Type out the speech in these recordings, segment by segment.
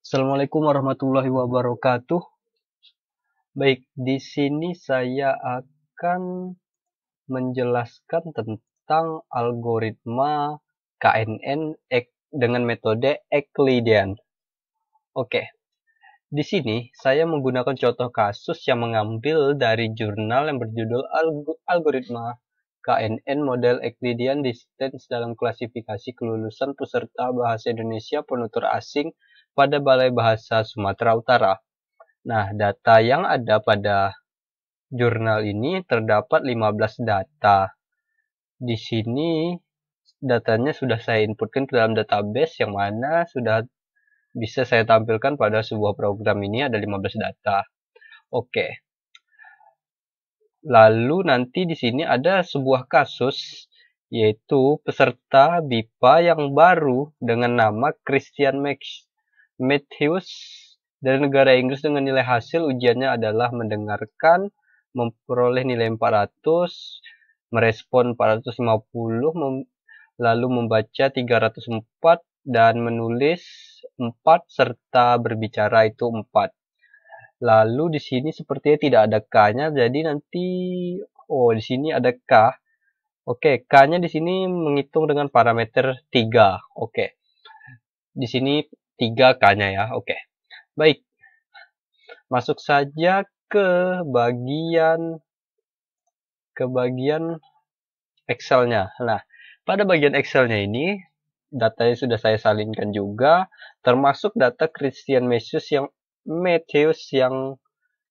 Assalamualaikum warahmatullahi wabarakatuh. Baik, di sini saya akan menjelaskan tentang algoritma KNN dengan metode Euclidean. Oke, di sini saya menggunakan contoh kasus yang mengambil dari jurnal yang berjudul Algoritma KNN Model Euclidean Distance dalam Klasifikasi Kelulusan Peserta Bahasa Indonesia Penutur Asing pada Balai Bahasa Sumatera Utara. Nah, data yang ada pada jurnal ini terdapat 15 data. Di sini datanya sudah saya inputkan ke dalam database yang mana sudah bisa saya tampilkan pada sebuah program ini ada 15 data. Oke. Lalu nanti di sini ada sebuah kasus yaitu peserta BIPA yang baru dengan nama Christian Matthews dari negara Inggris dengan nilai hasil ujiannya adalah mendengarkan, memperoleh nilai 400, merespon 450, lalu membaca 304, dan menulis 4, serta berbicara itu 4. Lalu di sini sepertinya tidak ada K-nya, jadi nanti di sini ada K. Oke, K-nya di sini menghitung dengan parameter 3. Oke. Di sini 3 K-nya ya. Oke. Baik. Masuk saja ke bagian Excel-nya. Nah, pada bagian Excel-nya ini datanya sudah saya salinkan juga, termasuk data Christian Matthews yang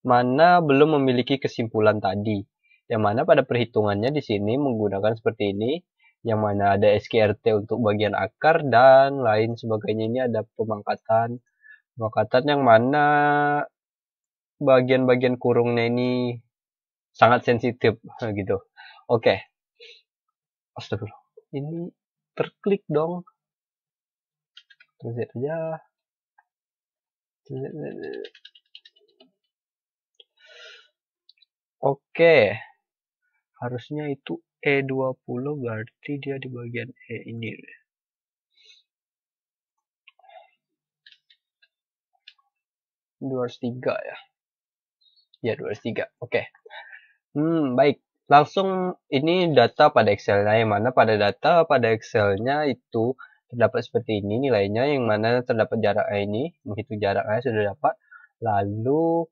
mana belum memiliki kesimpulan tadi. Yang mana pada perhitungannya di sini menggunakan seperti ini, yang mana ada SKRT untuk bagian akar dan lain sebagainya. Ini ada pemangkatan yang mana bagian-bagian kurungnya ini sangat sensitif gitu. Oke. Astagfirullah. Ini terklik dong. Terus aja. Oke. Harusnya itu E20 berarti dia di bagian E ini. 203 ya. Ya, 203. Oke. Baik. Langsung ini data pada Excel-nya, yang mana pada data pada Excel-nya itu terdapat seperti ini nilainya, yang mana terdapat jaraknya ini, menghitung jaraknya sudah dapat. Lalu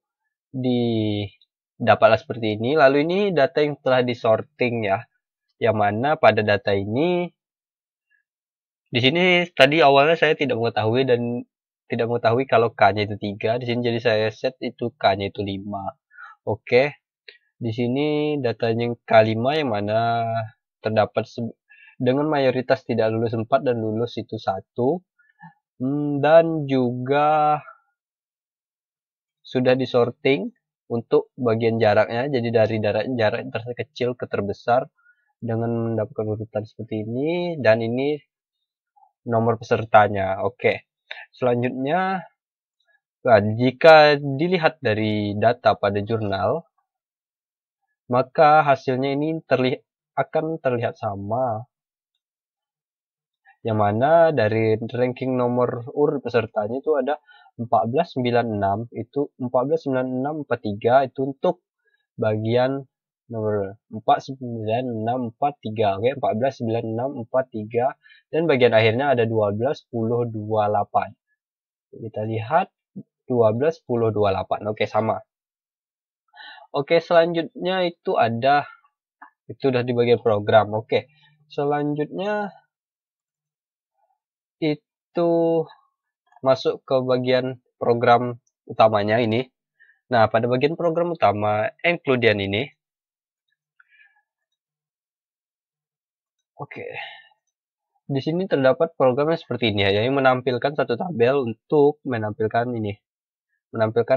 dapatlah seperti ini. Lalu ini data yang telah disorting ya. Yang mana pada data ini di sini tadi awalnya saya tidak mengetahui kalau K-nya itu 3. Di sini jadi saya set itu K-nya itu 5. Oke. Di sini datanya yang K5 yang mana terdapat dengan mayoritas tidak lulus 4 dan lulus itu 1. Dan juga sudah disorting untuk bagian jaraknya. Jadi dari jarak terkecil ke terbesar dengan mendapatkan urutan seperti ini. Dan ini nomor pesertanya. Oke. Selanjutnya, jika dilihat dari data pada jurnal, maka hasilnya ini akan terlihat sama. Yang mana dari ranking nomor urut pesertanya itu ada 1496, itu 149643 itu untuk bagian nomor 49643. Oke, 149643 dan bagian akhirnya ada 12028. Kita lihat 12028. Oke, sama. Oke, selanjutnya itu udah di bagian program. Oke, selanjutnya itu masuk ke bagian program utamanya ini. Nah, pada bagian program utama Euclidean ini, oke, di sini terdapat programnya seperti ini ya, yang menampilkan satu tabel untuk menampilkan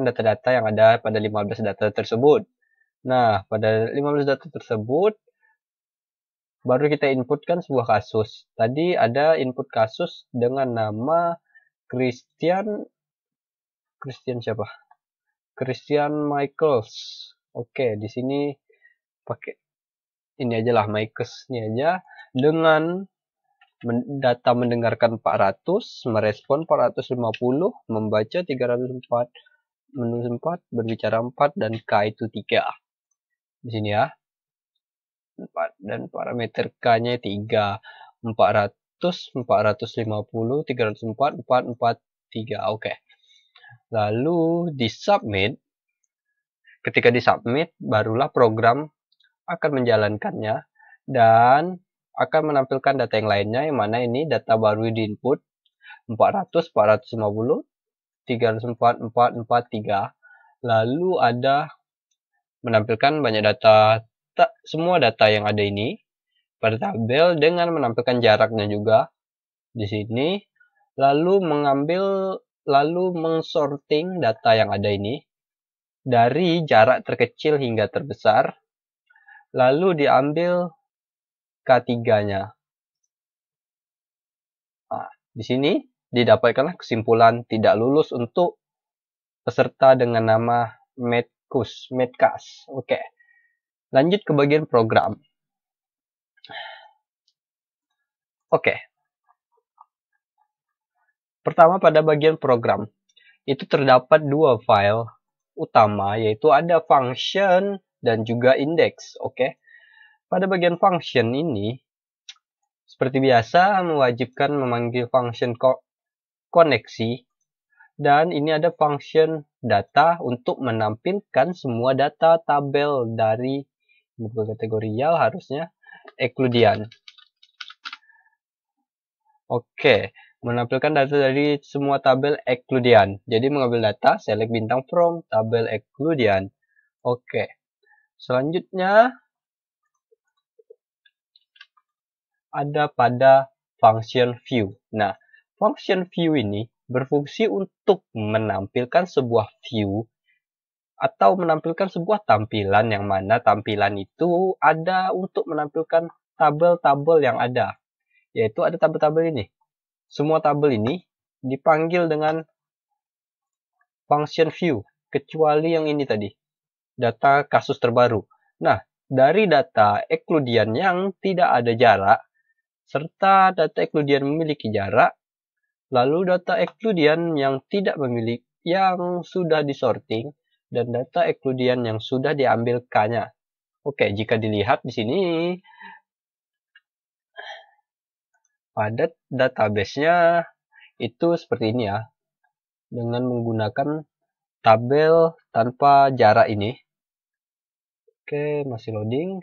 data-data yang ada pada 15 data tersebut. Nah, pada 15 data tersebut baru kita inputkan sebuah kasus. Tadi ada input kasus dengan nama Christian siapa? Christian Michaels. Oke, di sini pakai ini aja lah, Michaels ini aja dengan data mendengarkan 400, merespon 450, membaca 304, menulis 4, berbicara 4, dan K itu 3. Di sini ya. 4, dan parameter K-nya 3. 400, 450, 304, 4, 3. Oke. Lalu di submit. Ketika di submit, barulah program akan menjalankannya dan akan menampilkan data yang lainnya, yang mana ini data baru di input 400, 450, 304, 4, 4, 3. Lalu ada menampilkan banyak data, semua data yang ada ini pada tabel dengan menampilkan jaraknya juga di sini. Lalu mengsorting data yang ada ini dari jarak terkecil hingga terbesar. Lalu diambil K3-nya. Nah, di sini didapatkanlah kesimpulan tidak lulus untuk peserta dengan nama Medcas. Oke. Lanjut ke bagian program. Oke. Pertama, pada bagian program itu terdapat dua file utama, yaitu ada function dan juga index. Oke. Pada bagian function ini, seperti biasa, mewajibkan memanggil function koneksi, dan ini ada function data untuk menampilkan semua data tabel dari kategorial, harusnya Euclidean. Oke, menampilkan data dari semua tabel Euclidean. Jadi mengambil data, select bintang from tabel Euclidean. Oke, selanjutnya ada pada function view. Nah, function view ini berfungsi untuk menampilkan sebuah view atau menampilkan sebuah tampilan, yang mana tampilan itu ada untuk menampilkan tabel-tabel yang ada, yaitu ada tabel-tabel ini. Semua tabel ini dipanggil dengan function view, kecuali yang ini tadi, data kasus terbaru. Nah, dari data Euclidean yang tidak ada jarak, serta data Euclidean memiliki jarak, lalu data Euclidean yang tidak memiliki, yang sudah disorting, dan data Euclidean yang sudah diambil K-nya. Oke, jika dilihat di sini, pada database-nya itu seperti ini ya, dengan menggunakan tabel tanpa jarak ini. Oke, masih loading.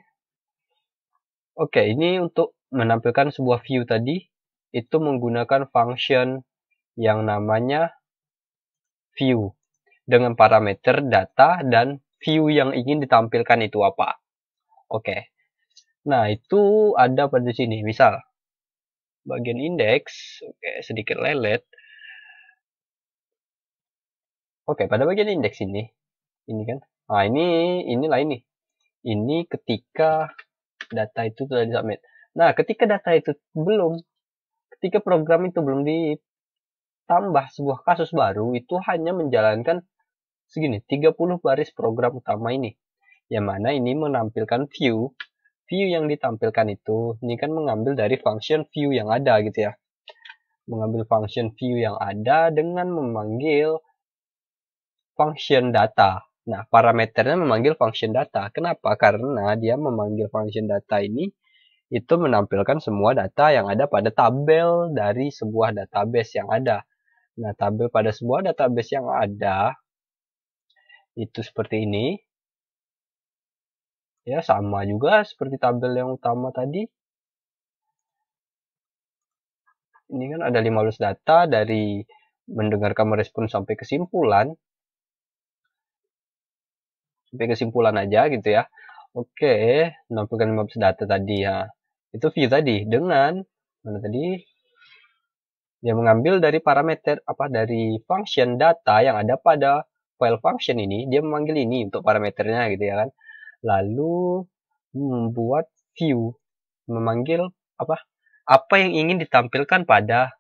Oke, ini untuk menampilkan sebuah view tadi, itu menggunakan function yang namanya view dengan parameter data dan view yang ingin ditampilkan itu apa. Oke. Nah, itu ada pada sini. Misal bagian indeks, oke, sedikit lelet. Oke, pada bagian indeks ini kan. Nah, inilah ini. Ini ketika data itu sudah disubmit. Nah, ketika data itu ketika program itu belum ditambah sebuah kasus baru, itu hanya menjalankan segini, 30 baris program utama ini. Yang mana ini menampilkan view yang ditampilkan itu, ini kan mengambil dari function view yang ada gitu ya. Mengambil function view yang ada dengan memanggil function data. Nah, parameternya memanggil function data. Kenapa? Karena dia memanggil function data ini itu menampilkan semua data yang ada pada tabel dari sebuah database yang ada. Nah, tabel pada sebuah database yang ada itu seperti ini. Ya, sama juga seperti tabel yang utama tadi. Ini kan ada 15 data dari mendengarkan, merespon sampai kesimpulan. Sampai kesimpulan aja gitu ya. Oke, menampilkan 15 data tadi ya. Itu view tadi dengan mana tadi? Dia mengambil dari parameter dari function data yang ada pada file function ini, dia memanggil ini untuk parameternya gitu ya kan. Lalu membuat view, memanggil apa yang ingin ditampilkan pada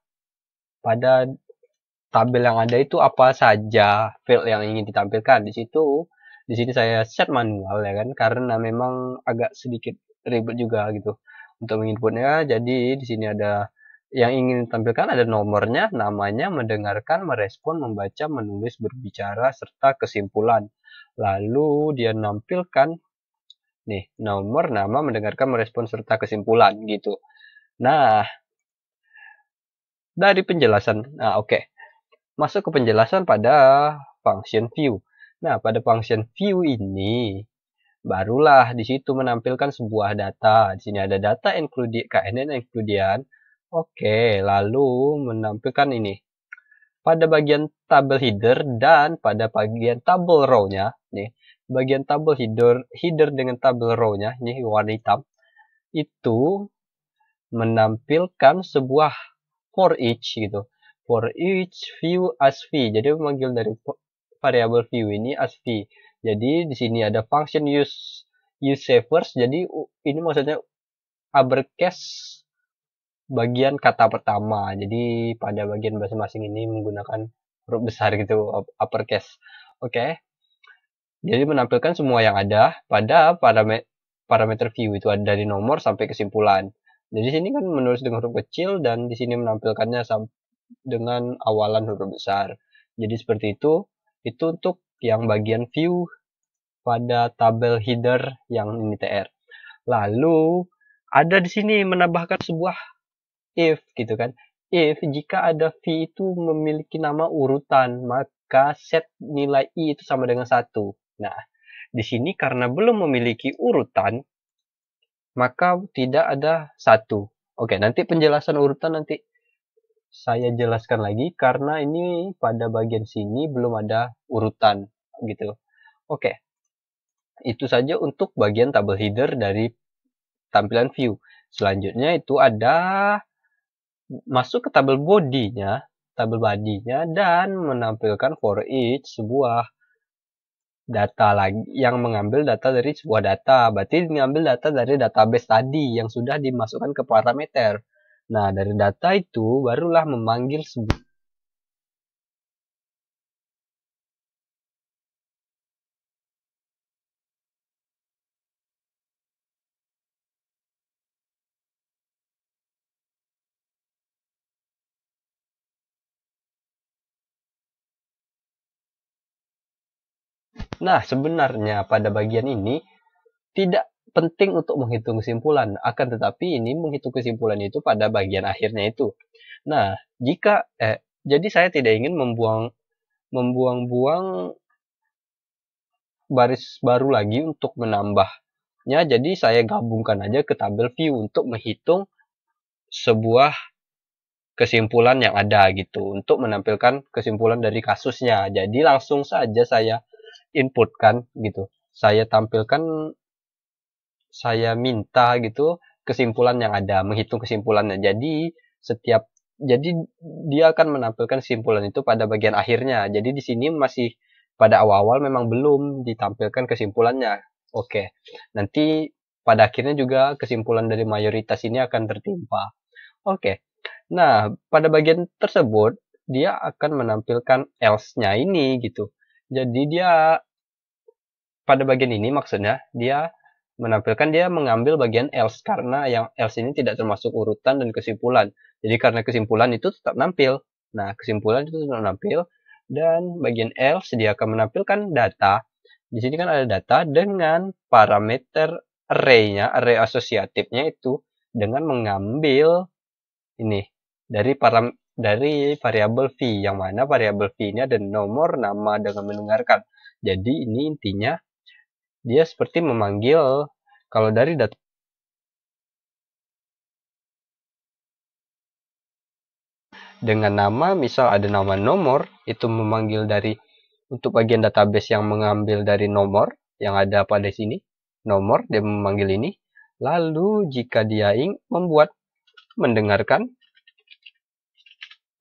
tabel yang ada itu, apa saja field yang ingin ditampilkan di situ. Di sini saya set manual ya kan, karena memang agak sedikit ribet juga gitu untuk menginputnya. Jadi di sini ada Yang ingin ditampilkan ada nomornya, namanya, mendengarkan, merespon, membaca, menulis, berbicara, serta kesimpulan. Lalu dia nampilkan nih nomor, nama, mendengarkan, merespon, serta kesimpulan gitu. Nah, dari penjelasan, oke. Masuk ke penjelasan pada function view. Nah, pada function view ini barulah di situ menampilkan sebuah data. Di sini ada data included, KNN includian. Oke, lalu menampilkan ini pada bagian tabel header dan pada bagian tabel row-nya. Nih, bagian tabel header dengan tabel row-nya, ini warna hitam, itu menampilkan sebuah for each gitu. For each view as v. Jadi memanggil dari variabel view ini as v. Jadi di sini ada function use savers. Jadi ini maksudnya uppercase bagian kata pertama. Jadi pada bagian masing-masing ini menggunakan huruf besar gitu, uppercase. Oke. Jadi menampilkan semua yang ada pada parameter view itu, ada dari nomor sampai kesimpulan. Jadi sini kan menulis dengan huruf kecil dan di sini menampilkannya dengan awalan huruf besar. Jadi seperti itu. Itu untuk yang bagian view pada tabel header yang ini TR. Lalu ada di sini menambahkan sebuah if gitu kan. If jika ada v itu memiliki nama urutan, maka set nilai i itu sama dengan 1. Nah, di sini karena belum memiliki urutan, maka tidak ada 1. Oke, nanti penjelasan urutan nanti saya jelaskan lagi karena ini pada bagian sini belum ada urutan gitu. Oke. Itu saja untuk bagian tabel header dari tampilan view. Selanjutnya itu ada masuk ke tabel body-nya dan menampilkan for each sebuah data lagi yang mengambil data dari sebuah data. Berarti mengambil data dari database tadi yang sudah dimasukkan ke parameter. Nah, dari data itu barulah memanggil sebuah Nah, sebenarnya pada bagian ini tidak penting untuk menghitung kesimpulan, akan tetapi ini menghitung kesimpulan itu pada bagian akhirnya itu. Nah, jadi saya tidak ingin membuang-buang baris baru lagi untuk menambahnya, jadi saya gabungkan aja ke tabel view untuk menghitung sebuah kesimpulan yang ada gitu, untuk menampilkan kesimpulan dari kasusnya. Jadi langsung saja saya inputkan gitu. Saya tampilkan, saya minta gitu kesimpulan yang ada, menghitung kesimpulannya. Jadi dia akan menampilkan kesimpulan itu pada bagian akhirnya. Jadi di sini masih pada awal-awal memang belum ditampilkan kesimpulannya. Oke. Nanti pada akhirnya juga kesimpulan dari mayoritas ini akan tertimpa. Oke. Nah, pada bagian tersebut dia akan menampilkan else-nya ini gitu. Jadi dia pada bagian ini maksudnya dia menampilkan, dia mengambil bagian else karena yang else ini tidak termasuk urutan dan kesimpulan. Jadi karena kesimpulan itu tetap nampil. Nah, kesimpulan itu tetap nampil dan bagian else dia akan menampilkan data. Di sini kan ada data dengan parameter array-nya, array asosiatifnya itu dengan mengambil ini dari variabel v, yang mana variabel v ini ada nomor, nama, dengan mendengarkan. Jadi ini intinya dia seperti memanggil, kalau dari data dengan nama, misal ada nama nomor, itu memanggil dari untuk bagian database yang mengambil dari nomor yang ada pada sini, nomor dia memanggil ini. Lalu jika dia ingin membuat mendengarkan,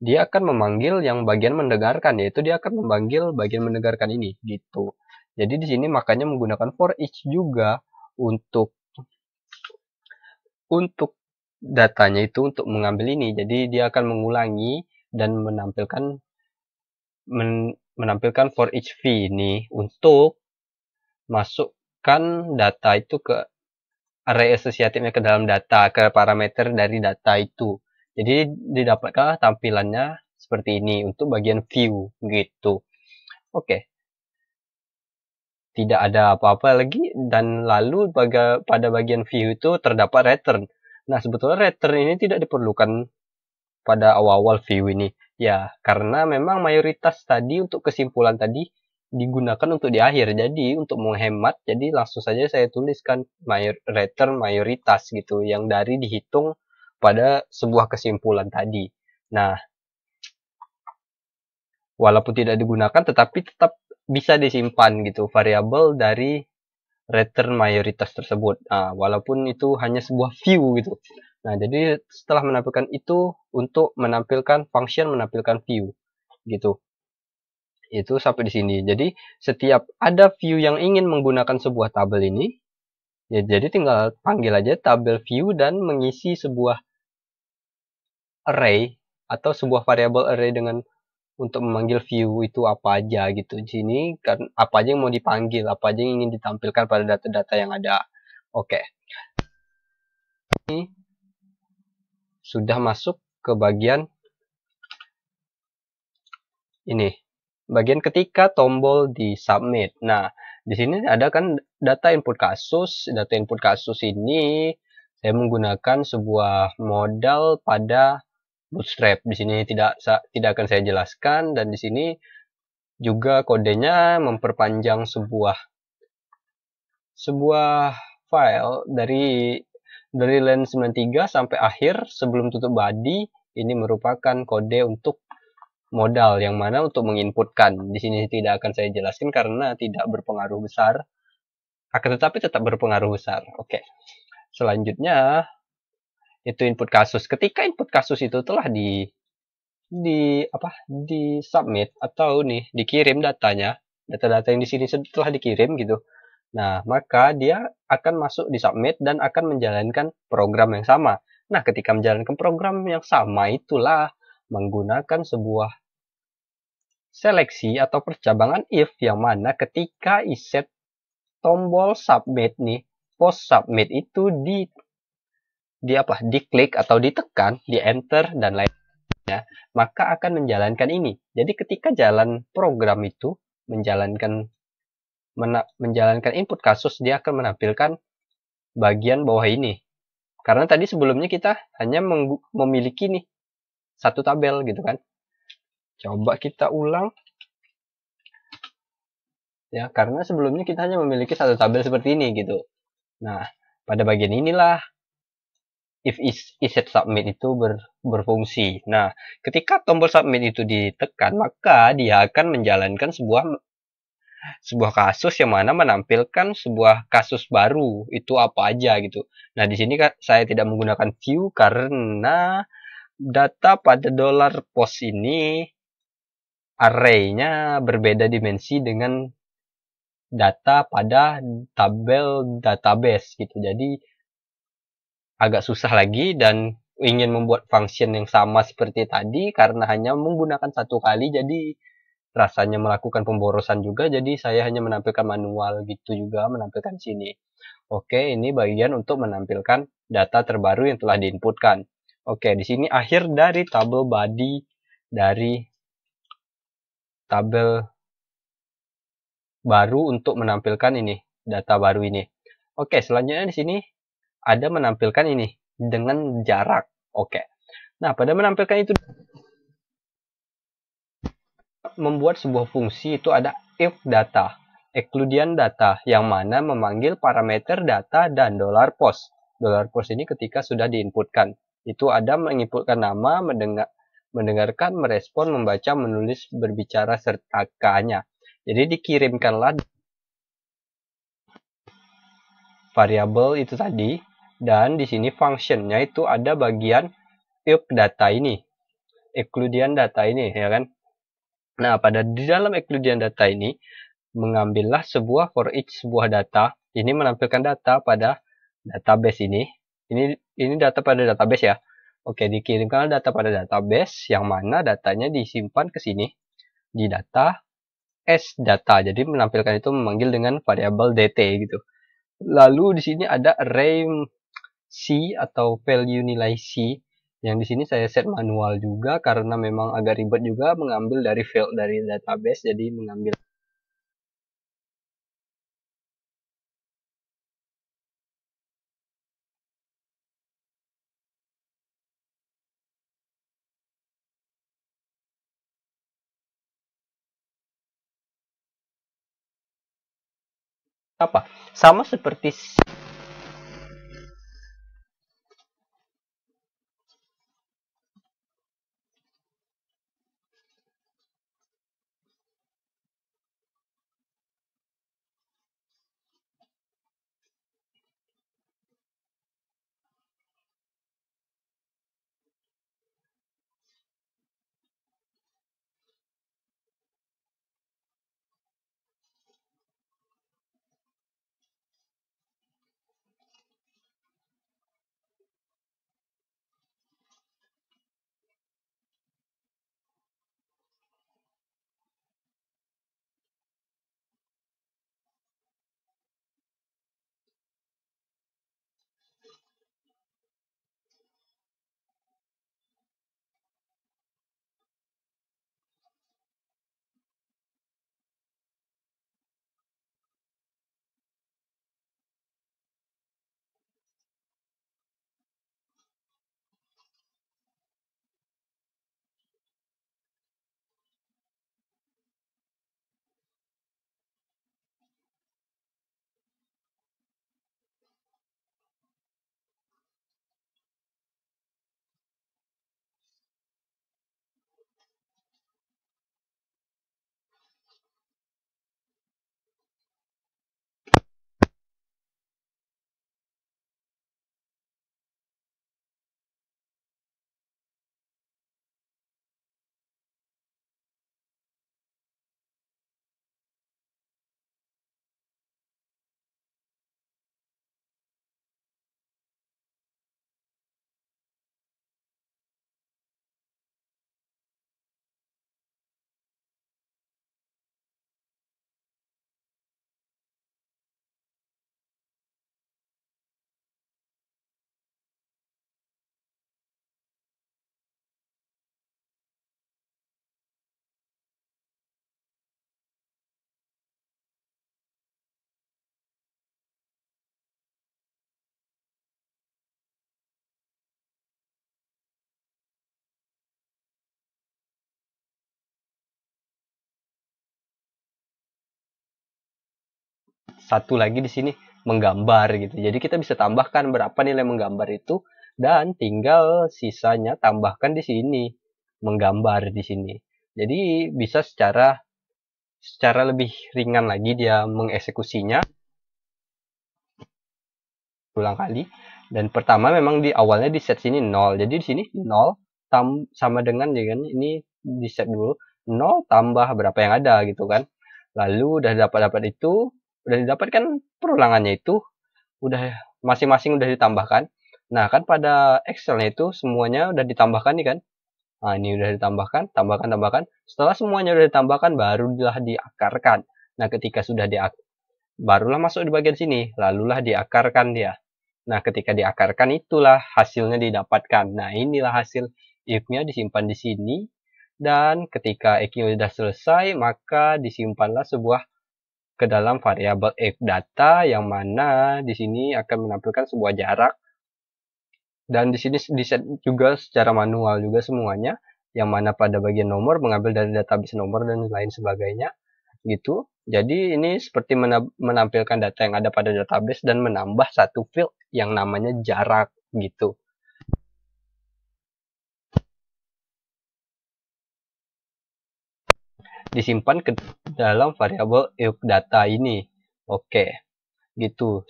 dia akan memanggil yang bagian mendengarkan, yaitu dia akan memanggil bagian mendengarkan ini gitu. Jadi di sini makanya menggunakan for each juga untuk datanya itu, untuk mengambil ini. Jadi dia akan mengulangi dan menampilkan for each v ini untuk masukkan data itu ke array asosiatifnya, ke dalam data, ke parameter dari data itu. Jadi didapatkan tampilannya seperti ini untuk bagian view gitu. Oke. Tidak ada apa-apa lagi, dan lalu pada bagian view itu terdapat return. Nah, sebetulnya return ini tidak diperlukan pada awal-awal view ini. Ya, karena memang mayoritas tadi untuk kesimpulan tadi digunakan untuk di akhir. Jadi, untuk menghemat, jadi langsung saja saya tuliskan return mayoritas gitu, yang dari dihitung pada sebuah kesimpulan tadi. Nah, walaupun tidak digunakan, tetapi tetap bisa disimpan gitu variabel dari return mayoritas tersebut. Nah, walaupun itu hanya sebuah view gitu. Nah, jadi setelah menampilkan itu untuk menampilkan function menampilkan view gitu. Itu sampai di sini. Jadi setiap ada view yang ingin menggunakan sebuah tabel ini, ya jadi tinggal panggil aja tabel view dan mengisi sebuah array atau sebuah variabel array dengan untuk memanggil view itu apa aja gitu. Di sini kan apa aja yang mau dipanggil, apa aja yang ingin ditampilkan pada data-data yang ada. Oke. Ini sudah masuk ke bagian ini. Bagian ketika tombol di submit. Nah, di sini ada kan data input kasus. Data input kasus ini saya menggunakan sebuah modal pada Bootstrap. Di sini tidak akan saya jelaskan, dan di sini juga kodenya memperpanjang sebuah file dari line 93 sampai akhir sebelum tutup body. Ini merupakan kode untuk modal yang mana untuk menginputkan. Di sini tidak akan saya jelaskan karena tidak berpengaruh besar. Akan tetapi tetap berpengaruh besar. Oke. Selanjutnya itu input kasus. Ketika input kasus itu telah di submit atau nih dikirim datanya, data-data yang di sini telah dikirim gitu. Nah, maka dia akan masuk di submit dan akan menjalankan program yang sama. Nah, ketika menjalankan program yang sama itulah menggunakan sebuah seleksi atau percabangan if yang mana ketika iset tombol submit nih, post submit itu diklik atau ditekan, di enter dan lainnya, maka akan menjalankan ini. Jadi ketika jalan program itu menjalankan input kasus, dia akan menampilkan bagian bawah ini. Karena tadi sebelumnya kita hanya memiliki nih satu tabel gitu kan. Coba kita ulang. Ya, karena sebelumnya kita hanya memiliki satu tabel seperti ini gitu. Nah, pada bagian inilah if iset submit itu berfungsi. Nah, ketika tombol submit itu ditekan, maka dia akan menjalankan sebuah kasus yang mana menampilkan sebuah kasus baru. Itu apa aja gitu. Nah, di sini saya tidak menggunakan view karena data pada $post ini array-nya berbeda dimensi dengan data pada tabel database gitu. Jadi agak susah lagi, dan ingin membuat function yang sama seperti tadi karena hanya menggunakan satu kali, jadi rasanya melakukan pemborosan juga. Jadi saya hanya menampilkan manual gitu juga, menampilkan sini. Oke, ini bagian untuk menampilkan data terbaru yang telah diinputkan. Oke, di sini akhir dari tabel body dari tabel baru untuk menampilkan ini, data baru ini. Oke, selanjutnya di sini ada menampilkan ini dengan jarak. Oke. Nah, pada menampilkan itu membuat sebuah fungsi, itu ada if data, exclusion data, yang mana memanggil parameter data dan $post. $post ini ketika sudah diinputkan, itu ada menginputkan nama, mendengarkan, merespon, membaca, menulis, berbicara, serta K-nya. Jadi dikirimkanlah variabel itu tadi, dan di sini functionnya itu ada bagian if data ini, exclusion data ini, ya kan? Nah, di dalam exclusion data ini, mengambillah sebuah for each sebuah data. Ini menampilkan data pada database ini. Ini data pada database ya. Oke, dikirimkan data pada database yang mana datanya disimpan ke sini di data as data. Jadi menampilkan itu memanggil dengan variabel dt gitu. Lalu di sini ada array C atau value nilai C Yang di sini saya set manual juga karena memang agak ribet juga mengambil dari field dari database, jadi mengambil apa? Sama seperti satu lagi di sini menggambar gitu. Jadi kita bisa tambahkan berapa nilai menggambar itu dan tinggal sisanya tambahkan di sini menggambar di sini. Jadi bisa secara lebih ringan lagi dia mengeksekusinya ulang kali. Dan pertama memang di awalnya di set sini 0. Jadi di sini 0 sama dengan ini di set dulu 0 tambah berapa yang ada gitu kan. Lalu udah dapat itu, udah didapatkan perulangannya itu udah masing-masing udah ditambahkan. Nah, kan pada Excel-nya itu semuanya udah ditambahkan nih kan. Nah, ini udah ditambahkan, tambahkan. Setelah semuanya udah ditambahkan, barulah diakarkan. Nah, ketika sudah barulah masuk di bagian sini, lalulah diakarkan dia. Nah, ketika diakarkan itulah hasilnya didapatkan. Nah, inilah hasil if-nya disimpan di sini. Dan ketika if-nya sudah selesai, maka disimpanlah sebuah ke dalam variabel if data yang mana di sini akan menampilkan sebuah jarak. Dan di sini di-set juga secara manual juga semuanya, yang mana pada bagian nomor mengambil dari database nomor dan lain sebagainya gitu. Jadi ini seperti menampilkan data yang ada pada database dan menambah satu field yang namanya jarak gitu. Disimpan ke dalam variabel if data ini. Oke, gitu.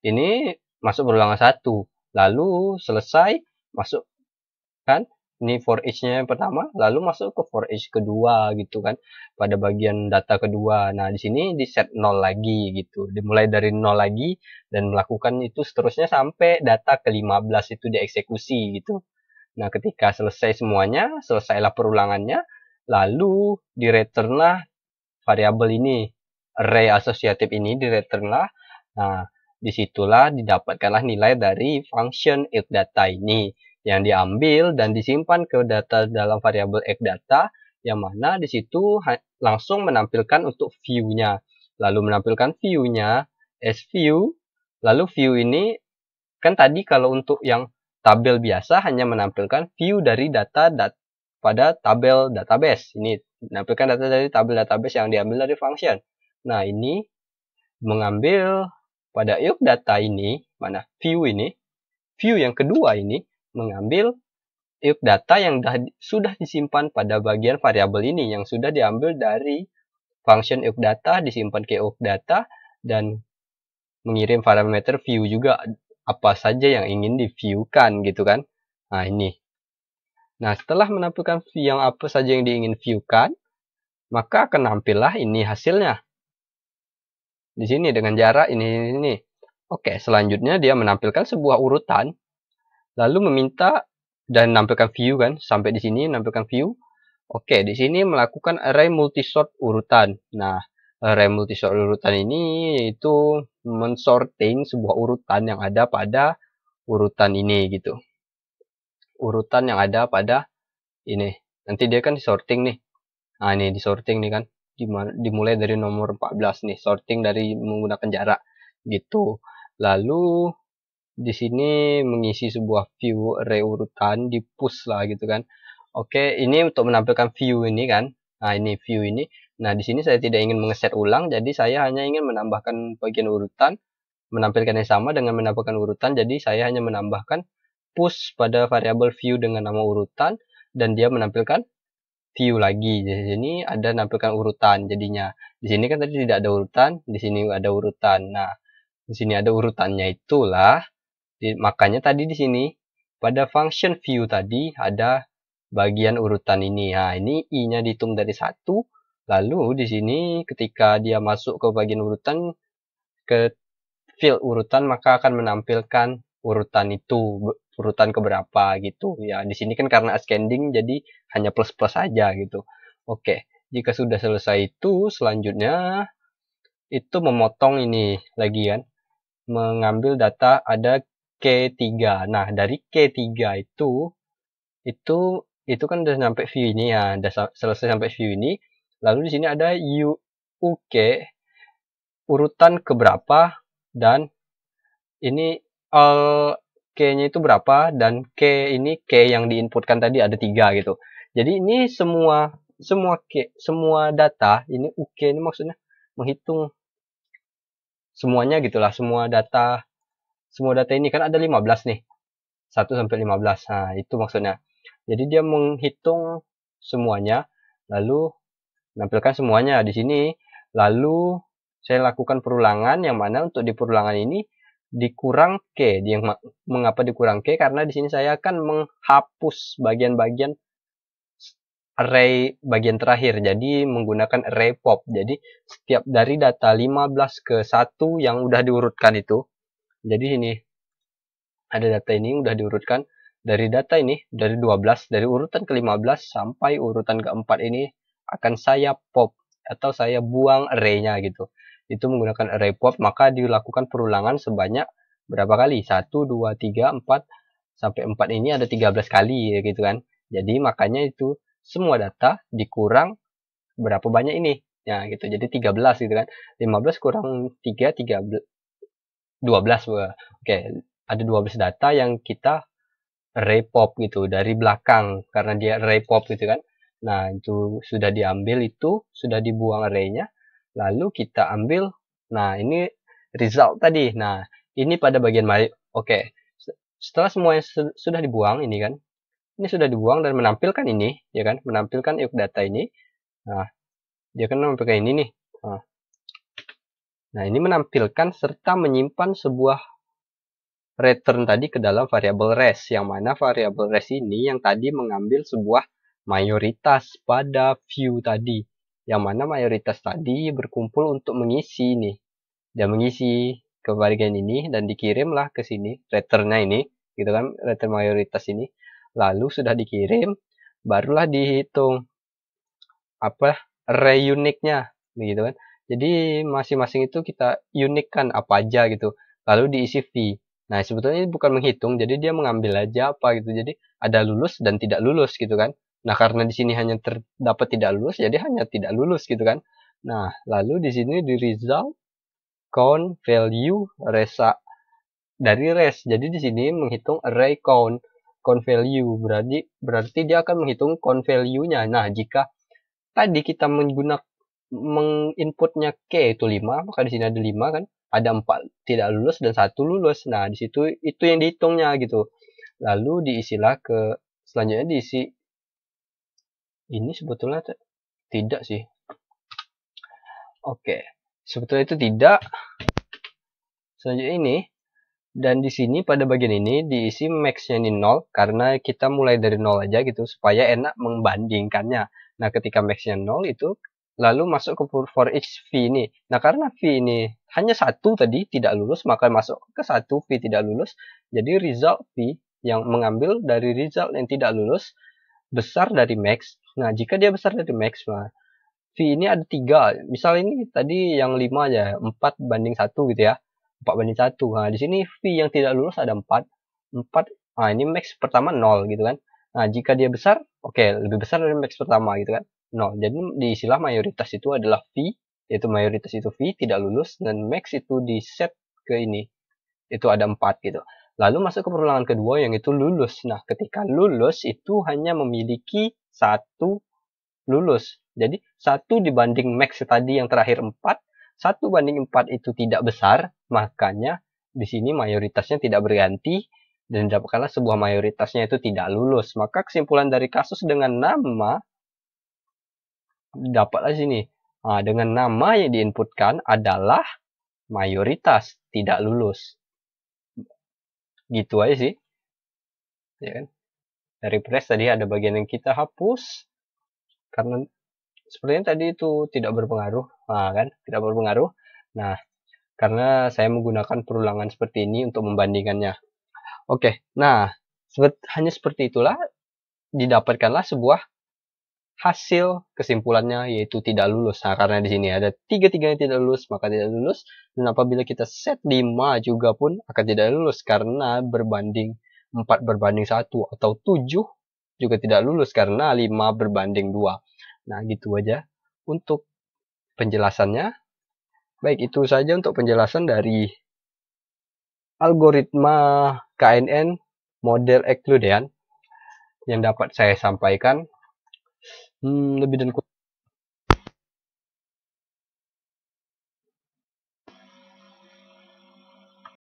Ini masuk berulangan satu. Lalu selesai, masuk kan ini for each-nya yang pertama, lalu masuk ke for each kedua gitu kan pada bagian data kedua. Nah, di sini di set 0 lagi gitu, dimulai dari 0 lagi dan melakukan itu seterusnya sampai data ke-15 itu dieksekusi gitu. Nah, ketika selesai semuanya, selesailah perulangannya, lalu di return-lah variabel ini, array asosiatif ini di return-lah. Nah, disitulah didapatkanlah nilai dari function if data ini, yang diambil dan disimpan ke data dalam variabel xData, yang mana di situ langsung menampilkan untuk view-nya. Lalu menampilkan view-nya as view, lalu view ini kan tadi kalau untuk yang tabel biasa hanya menampilkan view dari data pada tabel database. Ini menampilkan data dari tabel database yang diambil dari function. Nah, ini mengambil pada xData ini, mana view ini, view yang kedua ini mengambil xData yang sudah disimpan pada bagian variabel ini, yang sudah diambil dari function xData, disimpan ke xData, dan mengirim parameter view juga, apa saja yang ingin di-view-kan gitu kan. Nah, ini. Nah, setelah menampilkan view yang apa saja yang diingin view-kan, maka akan nampillah ini hasilnya. Di sini dengan jarak ini. Oke, selanjutnya dia menampilkan sebuah urutan, lalu meminta dan menampilkan view kan, sampai di sini menampilkan view. Oke, di sini melakukan array multisort urutan. Nah, array multisort urutan ini yaitu mensorting sebuah urutan yang ada pada urutan ini gitu. Urutan yang ada pada ini. Nanti dia kan disorting nih. Nah, ini disorting nih kan. Dimulai dari nomor 14 nih, sorting dari menggunakan jarak gitu. Lalu di sini mengisi sebuah view array urutan, di push lah gitu kan. Oke, ini untuk menampilkan view ini kan. Nah, ini view ini. Nah, di sini saya tidak ingin mengeset ulang, jadi saya hanya ingin menambahkan bagian urutan, menampilkan yang sama dengan menambahkan urutan. Jadi saya hanya menambahkan push pada variabel view dengan nama urutan, dan dia menampilkan view lagi. Di sini ada menampilkan urutan jadinya. Di sini kan tadi tidak ada urutan, di sini ada urutan. Nah, di sini ada urutannya, itulah. Makanya tadi di sini pada function view tadi ada bagian urutan ini. Nah, ini i-nya dihitung dari 1. Lalu di sini ketika dia masuk ke bagian urutan, ke field urutan, maka akan menampilkan urutan itu, urutan keberapa gitu. Ya, di sini kan karena ascending jadi hanya plus-plus saja gitu. Oke, jika sudah selesai itu, selanjutnya itu memotong ini lagi kan. Mengambil data ada K3. Nah, dari K3 itu kan udah sampai view ini ya, udah selesai sampai view ini. Lalu di sini ada UK urutan keberapa, dan ini K-nya itu berapa, dan K ini K yang diinputkan tadi ada 3 gitu. Jadi ini semua data ini UK ini maksudnya menghitung semuanya gitulah, semua data ini kan ada 15 nih. 1 sampai 15. Nah, itu maksudnya. Jadi dia menghitung semuanya, lalu menampilkan semuanya di sini. Lalu saya lakukan perulangan, yang mana untuk di perulangan ini dikurang K. Mengapa dikurang K? Karena di sini saya akan menghapus bagian-bagian array bagian terakhir. Jadi menggunakan array pop. Jadi setiap dari data 15 ke 1 yang udah diurutkan itu. Jadi ini ada data ini udah diurutkan. Dari data ini, dari 12, dari urutan ke-15 sampai urutan ke-4 ini akan saya pop atau saya buang array-nya gitu. Itu menggunakan array pop, maka dilakukan perulangan sebanyak berapa kali? 1, 2, 3, 4, sampai 4 ini ada 13 kali ya gitu kan. Jadi makanya itu semua data dikurang berapa banyak ini. Ya gitu. Jadi 13 gitu kan. 15 kurang 3, 13, 12. Oke, ada 12 data yang kita array pop gitu dari belakang, karena dia array pop gitu kan. Nah, itu sudah diambil, itu sudah dibuang array-nya, lalu kita ambil. Nah, ini result tadi. Nah, ini pada bagian oke, setelah semuanya sudah dibuang ini kan, ini sudah dibuang dan menampilkan ini ya kan, menampilkan data ini. Nah, dia kan menampilkan ini nih. Nah, ini menampilkan serta menyimpan sebuah return tadi ke dalam variabel res, yang mana variabel res ini yang tadi mengambil sebuah mayoritas pada view tadi, yang mana mayoritas tadi berkumpul untuk mengisi nih, dan mengisi ke bagian ini dan dikirimlah ke sini returnnya ini gitu kan, return mayoritas ini. Lalu sudah dikirim, barulah dihitung apa array uniknya gitu kan. Jadi masing-masing itu kita unikkan apa aja gitu, lalu diisi v. Nah, sebetulnya ini bukan menghitung, jadi dia mengambil aja apa gitu. Jadi ada lulus dan tidak lulus gitu kan. Nah, karena di sini hanya terdapat tidak lulus, jadi hanya tidak lulus gitu kan. Nah, lalu di sini di result count value resa dari res. Jadi di sini menghitung array count value, berarti dia akan menghitung count value-nya. Nah, jika tadi kita menginputnya K itu 5, maka di sini ada 5 kan, ada 4 tidak lulus dan 1 lulus. Nah, di situ itu yang dihitungnya gitu. Lalu diisilah ke selanjutnya diisi ini sebetulnya tidak sih. Oke. Sebetulnya itu tidak. Selanjutnya ini dan di sini pada bagian ini diisi max-nya ini 0 karena kita mulai dari 0 aja gitu supaya enak membandingkannya. Nah, ketika max-nya 0 itu lalu masuk ke for each v ini. Nah, karena v ini hanya satu tadi tidak lulus, maka masuk ke satu v tidak lulus. Jadi result v yang mengambil dari result yang tidak lulus besar dari max. Nah, jika dia besar dari max, nah v ini ada 3. Misal ini tadi yang 5 aja, 4 banding 1 gitu ya. 4 banding 1. Nah, di sini v yang tidak lulus ada 4. 4. Nah, ini max pertama 0 gitu kan. Nah, jika dia besar, oke, lebih besar dari max pertama gitu kan. 0. Jadi di istilah mayoritas itu adalah v, yaitu mayoritas itu v tidak lulus dan max itu di set ke ini. Itu ada 4 gitu. Lalu masuk ke perulangan kedua yang itu lulus. Nah, ketika lulus itu hanya memiliki satu lulus. Jadi 1 dibanding max tadi yang terakhir 4, 1 banding 4 itu tidak besar, makanya di sini mayoritasnya tidak berganti dan dapatkanlah sebuah mayoritasnya itu tidak lulus. Maka kesimpulan dari kasus dengan nama dapatlah sini. Nah, dengan nama yang diinputkan adalah mayoritas tidak lulus. Gitu aja sih. Ya kan? Dari press tadi ada bagian yang kita hapus karena sepertinya tadi itu tidak berpengaruh. Nah, kan? Tidak berpengaruh. Nah, karena saya menggunakan perulangan seperti ini untuk membandingkannya. Oke, nah hanya seperti itulah didapatkanlah sebuah hasil kesimpulannya yaitu tidak lulus. Nah, karena di sini ada tiga-tiganya tidak lulus, maka tidak lulus. Dan apabila kita set 5 juga pun akan tidak lulus karena berbanding 4 berbanding 1 atau 7 juga tidak lulus karena 5 berbanding 2. Nah, gitu aja untuk penjelasannya. Baik, itu saja untuk penjelasan dari algoritma KNN model Euclidean yang dapat saya sampaikan. Lebih dan kurang